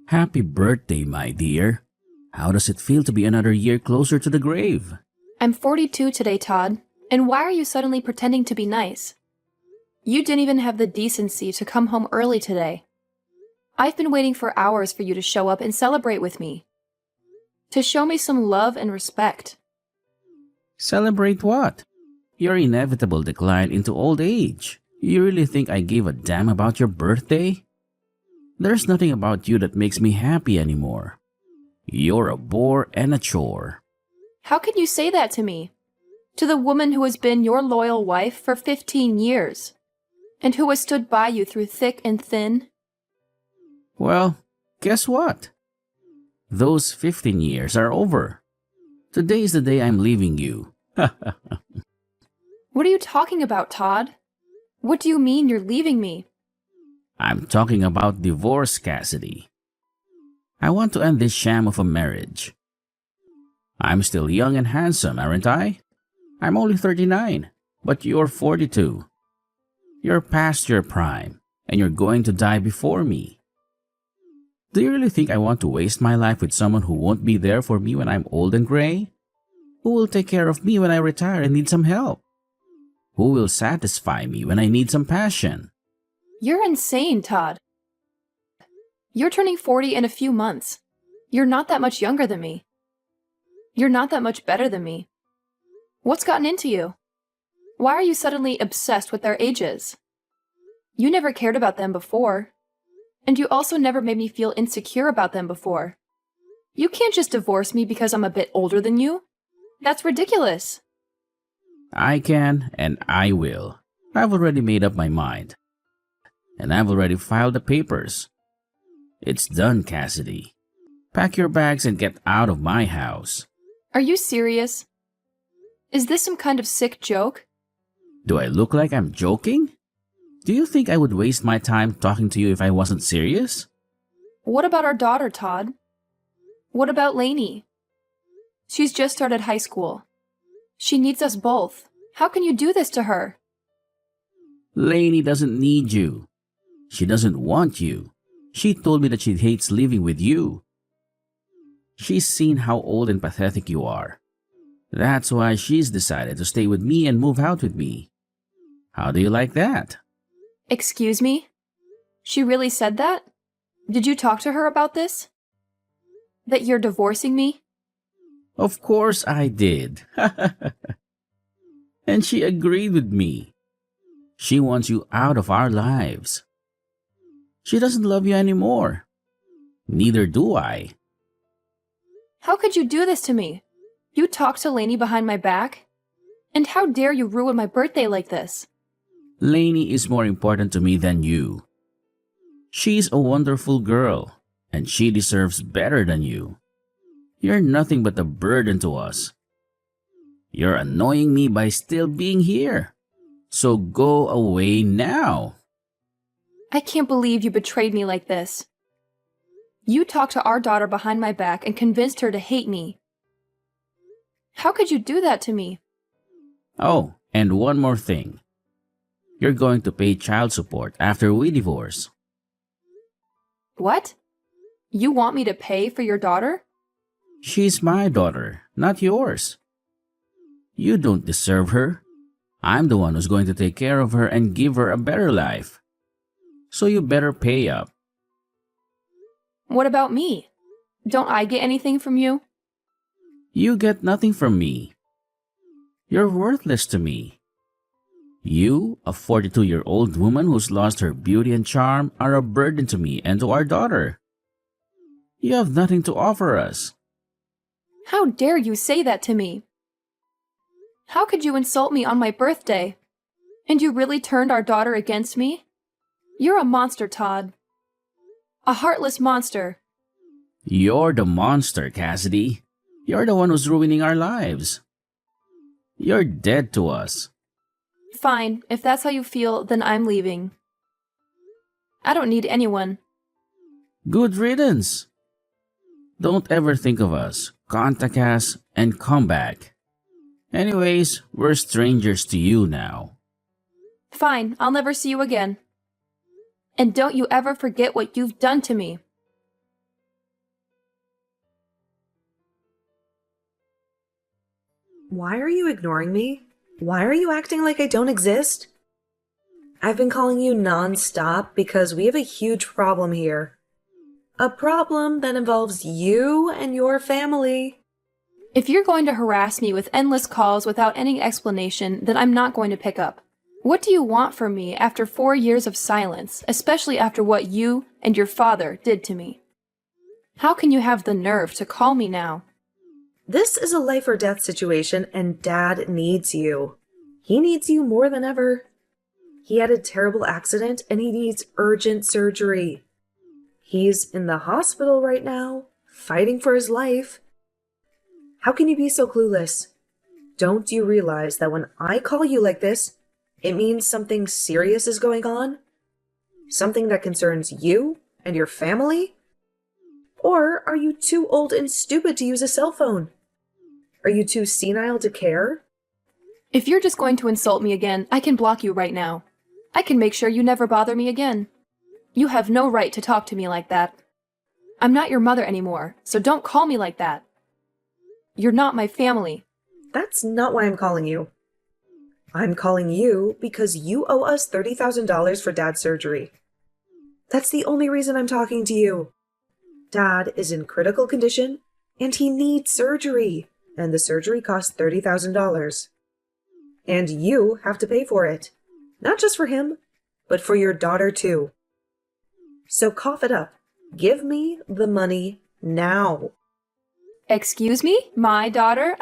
Happy birthday, my dear. How does it feel to be another year closer to the grave? I'm 42 today, Todd. And why are you suddenly pretending to be nice? You didn't even have the decency to come home early today. I've been waiting for hours for you to show up and celebrate with me. To show me some love and respect. Celebrate what? Your inevitable decline into old age. You really think I gave a damn about your birthday? There's nothing about you that makes me happy anymore. You're a bore and a chore. How can you say that to me? To the woman who has been your loyal wife for 15 years, and who has stood by you through thick and thin? Well, guess what? Those 15 years are over. Today is the day I'm leaving you. What are you talking about, Todd? What do you mean you're leaving me? I'm talking about divorce, Cassidy. I want to end this sham of a marriage. I'm still young and handsome, aren't I? I'm only 39, but you're 42. You're past your prime, and you're going to die before me. Do you really think I want to waste my life with someone who won't be there for me when I'm old and gray? Who will take care of me when I retire and need some help? Who will satisfy me when I need some passion? You're insane, Todd. You're turning 40 in a few months. You're not that much younger than me. You're not that much better than me. What's gotten into you? Why are you suddenly obsessed with their ages? You never cared about them before. And you also never made me feel insecure about them before. You can't just divorce me because I'm a bit older than you. That's ridiculous. I can and I will. I've already made up my mind. And I've already filed the papers. It's done, Cassidy. Pack your bags and get out of my house. Are you serious? Is this some kind of sick joke? Do I look like I'm joking? Do you think I would waste my time talking to you if I wasn't serious? What about our daughter, Todd? What about Lainey? She's just started high school. She needs us both. How can you do this to her? Lainey doesn't need you. She doesn't want you. She told me that she hates living with you. She's seen how old and pathetic you are. That's why she's decided to stay with me and move out with me. How do you like that? Excuse me? She really said that? Did you talk to her about this? That you're divorcing me? Of course I did. And she agreed with me. She wants you out of our lives. She doesn't love you anymore. Neither do I. How could you do this to me? You talked to Lainey behind my back? And how dare you ruin my birthday like this? Lainey is more important to me than you. She's a wonderful girl, and she deserves better than you. You're nothing but a burden to us. You're annoying me by still being here. So go away now. I can't believe you betrayed me like this. You talked to our daughter behind my back and convinced her to hate me. How could you do that to me? Oh, and one more thing. You're going to pay child support after we divorce. What? You want me to pay for your daughter? She's my daughter, not yours. You don't deserve her. I'm the one who's going to take care of her and give her a better life. So you better pay up. What about me? Don't I get anything from you? You get nothing from me. You're worthless to me. You, a 42-year-old woman who's lost her beauty and charm, are a burden to me and to our daughter. You have nothing to offer us. How dare you say that to me? How could you insult me on my birthday? And you really turned our daughter against me? You're a monster, Todd. A heartless monster. You're the monster, Cassidy. You're the one who's ruining our lives. You're dead to us. Fine, if that's how you feel, then I'm leaving. I don't need anyone. Good riddance. Don't ever think of us. Contact us and come back. Anyways, we're strangers to you now. Fine, I'll never see you again. And don't you ever forget what you've done to me. Why are you ignoring me? Why are you acting like I don't exist? I've been calling you non-stop because we have a huge problem here. A problem that involves you and your family. If you're going to harass me with endless calls without any explanation, then I'm not going to pick up. What do you want from me after 4 years of silence, especially after what you and your father did to me? How can you have the nerve to call me now? This is a life or death situation and Dad needs you. He needs you more than ever. He had a terrible accident and he needs urgent surgery. He's in the hospital right now, fighting for his life. How can you be so clueless? Don't you realize that when I call you like this, it means something serious is going on? Something that concerns you and your family? Or are you too old and stupid to use a cell phone? Are you too senile to care? If you're just going to insult me again, I can block you right now. I can make sure you never bother me again. You have no right to talk to me like that. I'm not your mother anymore, so don't call me like that. You're not my family. That's not why I'm calling you. I'm calling you because you owe us $30,000 for Dad's surgery. That's the only reason I'm talking to you. Dad is in critical condition and he needs surgery, and the surgery costs $30,000. And you have to pay for it. Not just for him, but for your daughter too. So cough it up. Give me the money now. Excuse me? My daughter?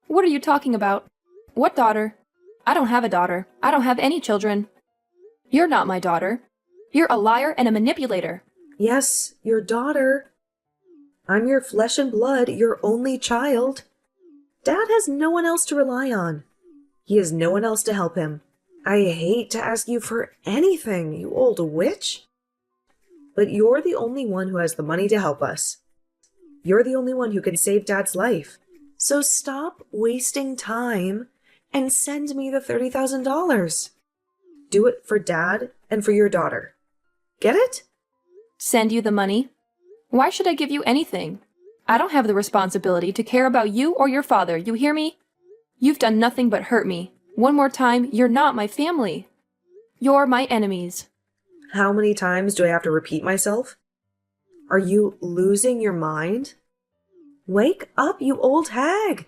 What are you talking about? What daughter? I don't have a daughter. I don't have any children. You're not my daughter. You're a liar and a manipulator. Yes, your daughter. I'm your flesh and blood, your only child. Dad has no one else to rely on. He has no one else to help him. I hate to ask you for anything, you old witch. But you're the only one who has the money to help us. You're the only one who can save Dad's life. So stop wasting time and send me the $30,000. Do it for Dad and for your daughter. Get it? Send you the money? Why should I give you anything? I don't have the responsibility to care about you or your father, you hear me? You've done nothing but hurt me. One more time, you're not my family. You're my enemies. How many times do I have to repeat myself? Are you losing your mind? Wake up, you old hag!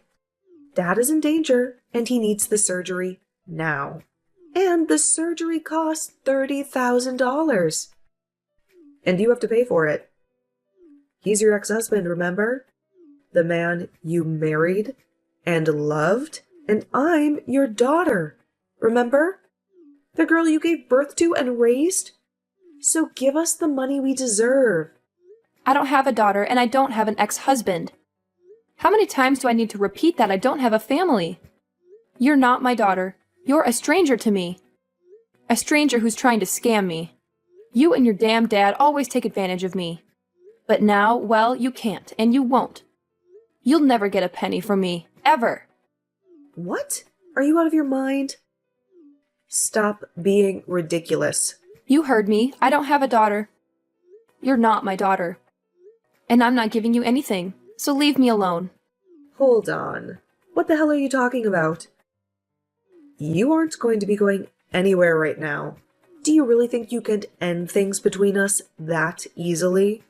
Dad is in danger, and he needs the surgery now. And the surgery costs $30,000. And you have to pay for it. He's your ex-husband, remember? The man you married and loved, and I'm your daughter, remember? The girl you gave birth to and raised? So give us the money we deserve. I don't have a daughter, and I don't have an ex-husband. How many times do I need to repeat that I don't have a family? You're not my daughter. You're a stranger to me. A stranger who's trying to scam me. You and your damn dad always take advantage of me. But now, well, you can't, and you won't. You'll never get a penny from me, ever. What? Are you out of your mind? Stop being ridiculous. You heard me. I don't have a daughter. You're not my daughter. And I'm not giving you anything, so leave me alone. Hold on. What the hell are you talking about? You aren't going to be going anywhere right now. Do you really think you can end things between us that easily?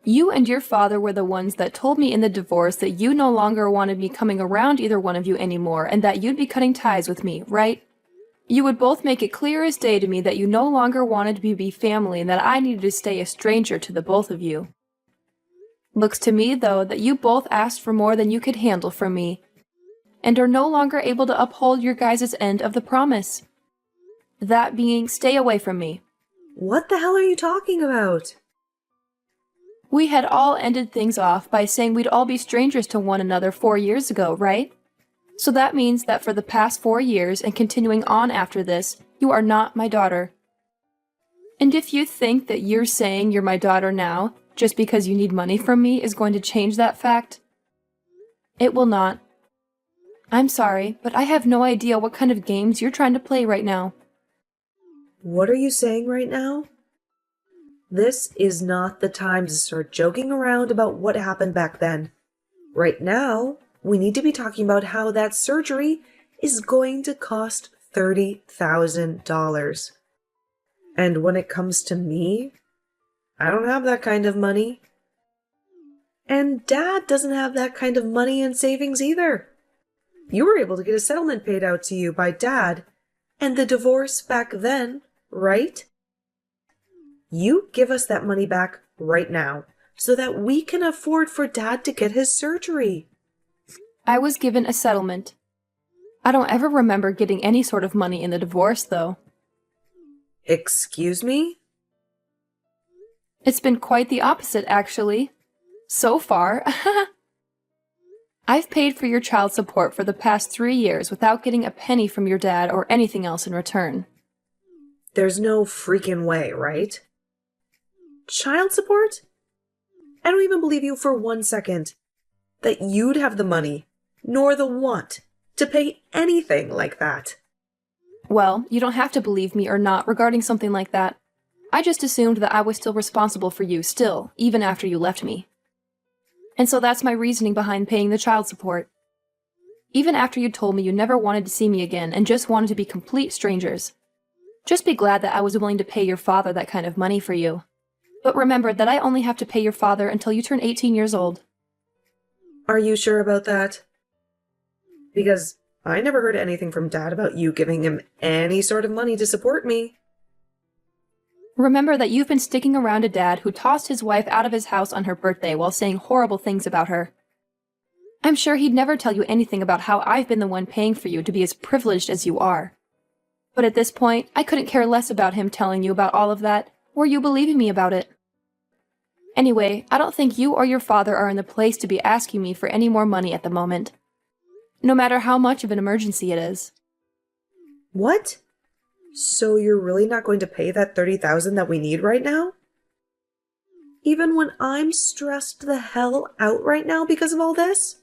You and your father were the ones that told me in the divorce that you no longer wanted me coming around either one of you anymore and that you'd be cutting ties with me, right? You would both make it clear as day to me that you no longer wanted me to be family and that I needed to stay a stranger to the both of you. Looks to me, though, that you both asked for more than you could handle from me and are no longer able to uphold your guys' end of the promise. That being, stay away from me. What the hell are you talking about? We had all ended things off by saying we'd all be strangers to one another 4 years ago, right? So that means that for the past 4 years and continuing on after this, you are not my daughter. And if you think that you're saying you're my daughter now, just because you need money from me is going to change that fact, it will not. I'm sorry, but I have no idea what kind of games you're trying to play right now. What are you saying right now? This is not the time to start joking around about what happened back then. Right now, we need to be talking about how that surgery is going to cost $30,000. And when it comes to me, I don't have that kind of money. And Dad doesn't have that kind of money and savings either. You were able to get a settlement paid out to you by Dad and the divorce back then, right? You give us that money back right now so that we can afford for Dad to get his surgery. I was given a settlement. I don't ever remember getting any sort of money in the divorce, though. Excuse me? It's been quite the opposite, actually. So far. I've paid for your child support for the past 3 years without getting a penny from your dad or anything else in return. There's no freaking way, right? Child support? I don't even believe you for 1 second that you'd have the money, nor the want, to pay anything like that. Well, you don't have to believe me or not regarding something like that. I just assumed that I was still responsible for you still, even after you left me. And so that's my reasoning behind paying the child support. Even after you told me you never wanted to see me again and just wanted to be complete strangers. Just be glad that I was willing to pay your father that kind of money for you. But remember that I only have to pay your father until you turn 18 years old. Are you sure about that? Because I never heard anything from Dad about you giving him any sort of money to support me. Remember that you've been sticking around a dad who tossed his wife out of his house on her birthday while saying horrible things about her. I'm sure he'd never tell you anything about how I've been the one paying for you to be as privileged as you are. But at this point, I couldn't care less about him telling you about all of that, or you believing me about it. Anyway, I don't think you or your father are in the place to be asking me for any more money at the moment. No matter how much of an emergency it is. What? So you're really not going to pay that $30,000 that we need right now? Even when I'm stressed the hell out right now because of all this?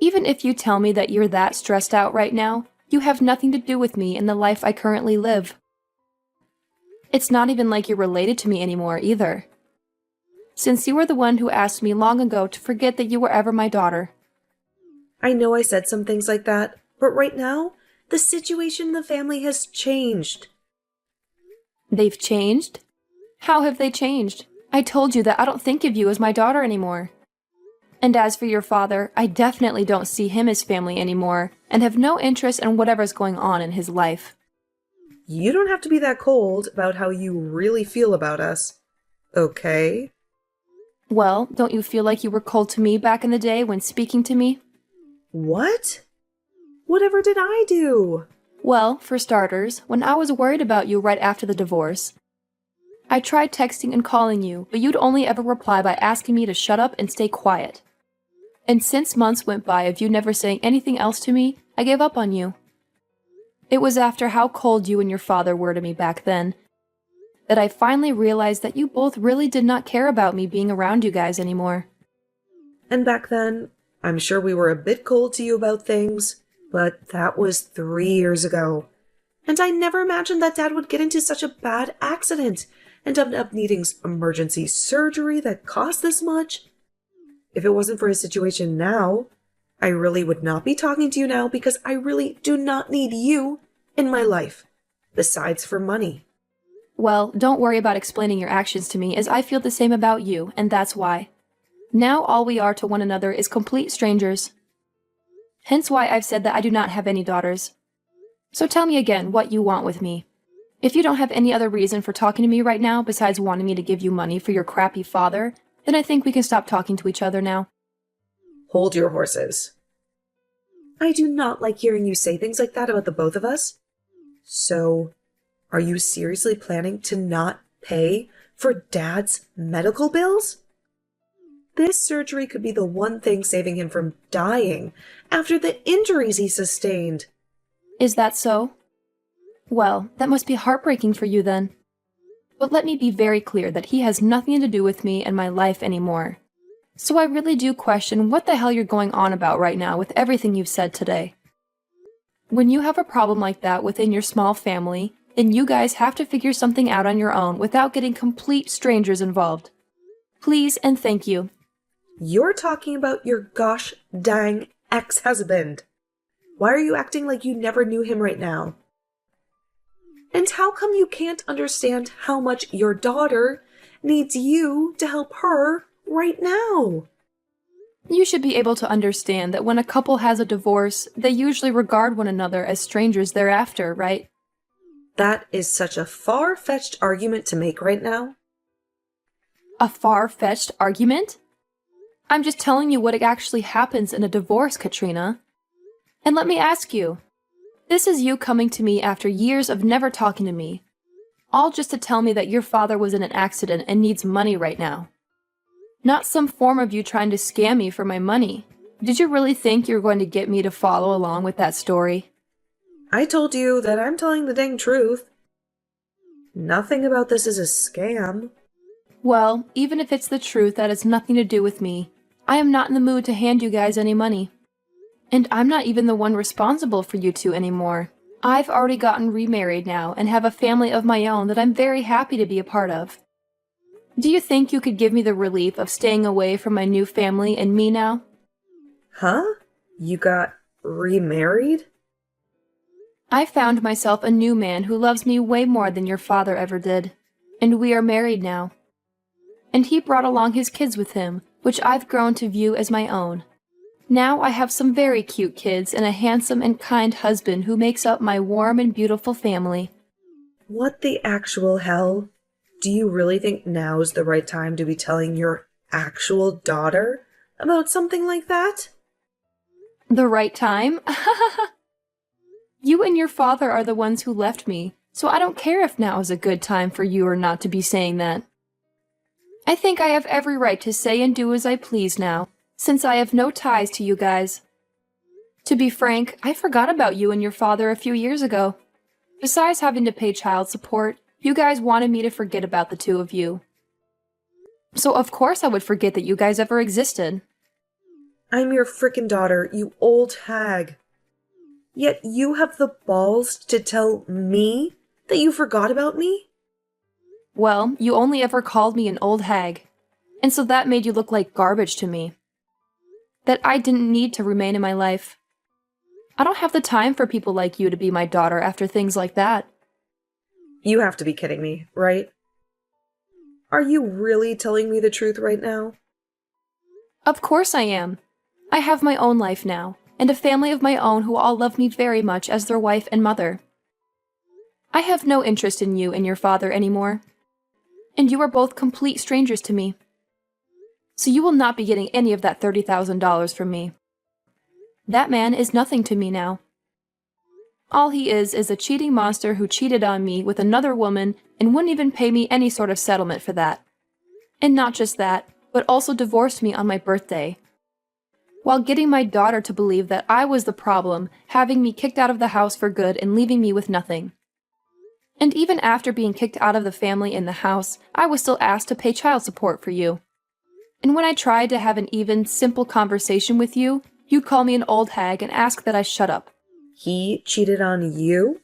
Even if you tell me that you're that stressed out right now, you have nothing to do with me in the life I currently live. It's not even like you're related to me anymore either. Since you were the one who asked me long ago to forget that you were ever my daughter. I know I said some things like that, but right now, the situation in the family has changed. They've changed? How have they changed? I told you that I don't think of you as my daughter anymore. And as for your father, I definitely don't see him as family anymore, and have no interest in whatever's going on in his life. You don't have to be that cold about how you really feel about us, okay? Well, don't you feel like you were cold to me back in the day when speaking to me? What? Whatever did I do? Well, for starters, when I was worried about you right after the divorce, I tried texting and calling you, but you'd only ever reply by asking me to shut up and stay quiet. And since months went by of you never saying anything else to me, I gave up on you. It was after how cold you and your father were to me back then that I finally realized that you both really did not care about me being around you guys anymore. And back then, I'm sure we were a bit cold to you about things, but that was 3 years ago. And I never imagined that Dad would get into such a bad accident and end up needing emergency surgery that cost this much. If it wasn't for his situation now, I really would not be talking to you now because I really do not need you in my life, besides for money. Well, don't worry about explaining your actions to me, as I feel the same about you, and that's why. Now all we are to one another is complete strangers. Hence why I've said that I do not have any daughters. So tell me again what you want with me. If you don't have any other reason for talking to me right now besides wanting me to give you money for your crappy father, then I think we can stop talking to each other now. Hold your horses. I do not like hearing you say things like that about the both of us. So, are you seriously planning to not pay for Dad's medical bills? This surgery could be the one thing saving him from dying after the injuries he sustained. Is that so? Well, that must be heartbreaking for you then. But let me be very clear that he has nothing to do with me and my life anymore. So I really do question what the hell you're going on about right now with everything you've said today. When you have a problem like that within your small family, then you guys have to figure something out on your own without getting complete strangers involved. Please and thank you. You're talking about your gosh dang ex-husband. Why are you acting like you never knew him right now? And how come you can't understand how much your daughter needs you to help her right now? You should be able to understand that when a couple has a divorce, they usually regard one another as strangers thereafter, right? That is such a far-fetched argument to make right now. A far-fetched argument? I'm just telling you what actually happens in a divorce, Katrina. And let me ask you, this is you coming to me after years of never talking to me, all just to tell me that your father was in an accident and needs money right now. Not some form of you trying to scam me for my money. Did you really think you were going to get me to follow along with that story? I told you that I'm telling the dang truth. Nothing about this is a scam. Well, even if it's the truth, that has nothing to do with me. I am not in the mood to hand you guys any money. And I'm not even the one responsible for you two anymore. I've already gotten remarried now and have a family of my own that I'm very happy to be a part of. Do you think you could give me the relief of staying away from my new family and me now? Huh? You got remarried? I found myself a new man who loves me way more than your father ever did. And we are married now. And he brought along his kids with him, which I've grown to view as my own. Now I have some very cute kids and a handsome and kind husband who makes up my warm and beautiful family. What the actual hell? Do you really think now's the right time to be telling your actual daughter about something like that? The right time? You and your father are the ones who left me, so I don't care if now is a good time for you or not to be saying that. I think I have every right to say and do as I please now, since I have no ties to you guys. To be frank, I forgot about you and your father a few years ago. Besides having to pay child support, you guys wanted me to forget about the two of you. So of course I would forget that you guys ever existed. I'm your frickin' daughter, you old hag. Yet you have the balls to tell me that you forgot about me? Well, you only ever called me an old hag, and so that made you look like garbage to me. That I didn't need to remain in my life. I don't have the time for people like you to be my daughter after things like that. You have to be kidding me, right? Are you really telling me the truth right now? Of course I am. I have my own life now, and a family of my own who all love me very much as their wife and mother. I have no interest in you and your father anymore. And you are both complete strangers to me. So you will not be getting any of that $30,000 from me. That man is nothing to me now. All he is a cheating monster who cheated on me with another woman and wouldn't even pay me any sort of settlement for that. And not just that, but also divorced me on my birthday, while getting my daughter to believe that I was the problem, having me kicked out of the house for good and leaving me with nothing. And even after being kicked out of the family and the house, I was still asked to pay child support for you. And when I tried to have an even, simple conversation with you, you'd call me an old hag and ask that I shut up. He cheated on you?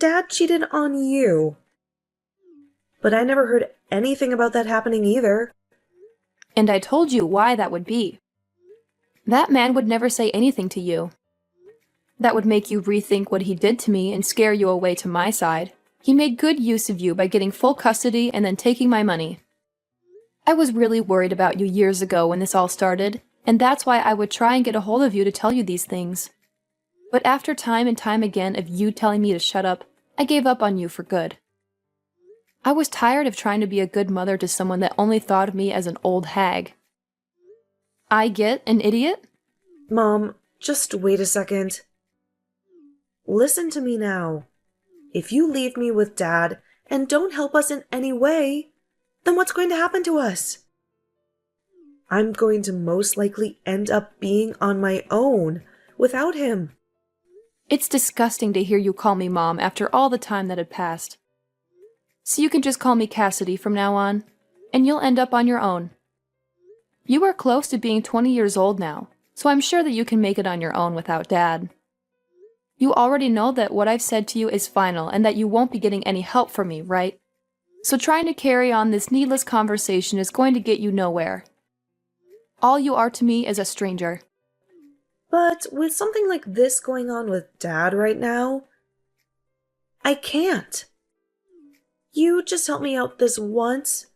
Dad cheated on you. But I never heard anything about that happening either. And I told you why that would be. That man would never say anything to you. That would make you rethink what he did to me and scare you away to my side. He made good use of you by getting full custody and then taking my money. I was really worried about you years ago when this all started, and that's why I would try and get a hold of you to tell you these things. But after time and time again of you telling me to shut up, I gave up on you for good. I was tired of trying to be a good mother to someone that only thought of me as an old hag. I get an idiot? Mom, just wait a second. Listen to me now. If you leave me with Dad and don't help us in any way, then what's going to happen to us? I'm going to most likely end up being on my own without him. It's disgusting to hear you call me Mom after all the time that had passed. So you can just call me Cassidy from now on, and you'll end up on your own. You are close to being 20 years old now, so I'm sure that you can make it on your own without Dad. You already know that what I've said to you is final and that you won't be getting any help from me, right? So trying to carry on this needless conversation is going to get you nowhere. All you are to me is a stranger. But with something like this going on with Dad right now, I can't. You just help me out this once.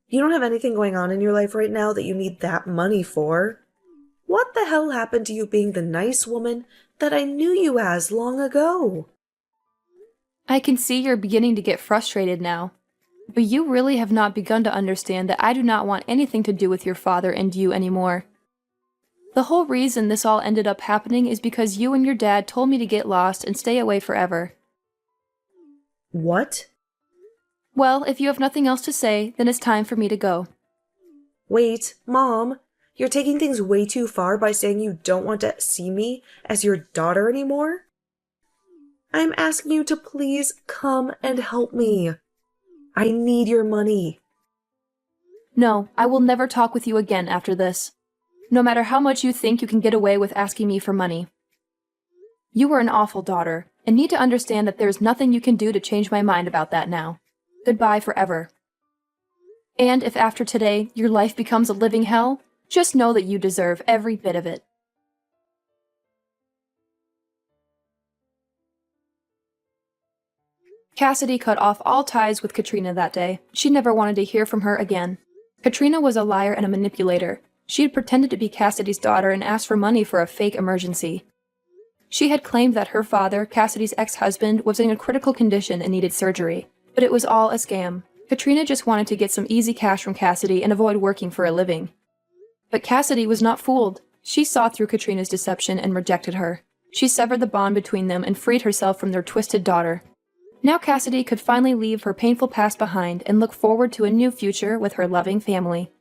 You don't have anything going on in your life right now that you need that money for. What the hell happened to you being the nice woman that I knew you as long ago? I can see you're beginning to get frustrated now. But you really have not begun to understand that I do not want anything to do with your father and you anymore. The whole reason this all ended up happening is because you and your dad told me to get lost and stay away forever. What? Well, if you have nothing else to say, then it's time for me to go. Wait, Mom, you're taking things way too far by saying you don't want to see me as your daughter anymore? I'm asking you to please come and help me. I need your money. No, I will never talk with you again after this. No matter how much you think you can get away with asking me for money. You were an awful daughter, and need to understand that there's nothing you can do to change my mind about that now. Goodbye forever. And if after today your life becomes a living hell, just know that you deserve every bit of it. Cassidy cut off all ties with Katrina that day. She never wanted to hear from her again. Katrina was a liar and a manipulator. She had pretended to be Cassidy's daughter and asked for money for a fake emergency. She had claimed that her father, Cassidy's ex-husband, was in a critical condition and needed surgery. But it was all a scam. Katrina just wanted to get some easy cash from Cassidy and avoid working for a living. But Cassidy was not fooled. She saw through Katrina's deception and rejected her. She severed the bond between them and freed herself from their twisted daughter. Now Cassidy could finally leave her painful past behind and look forward to a new future with her loving family.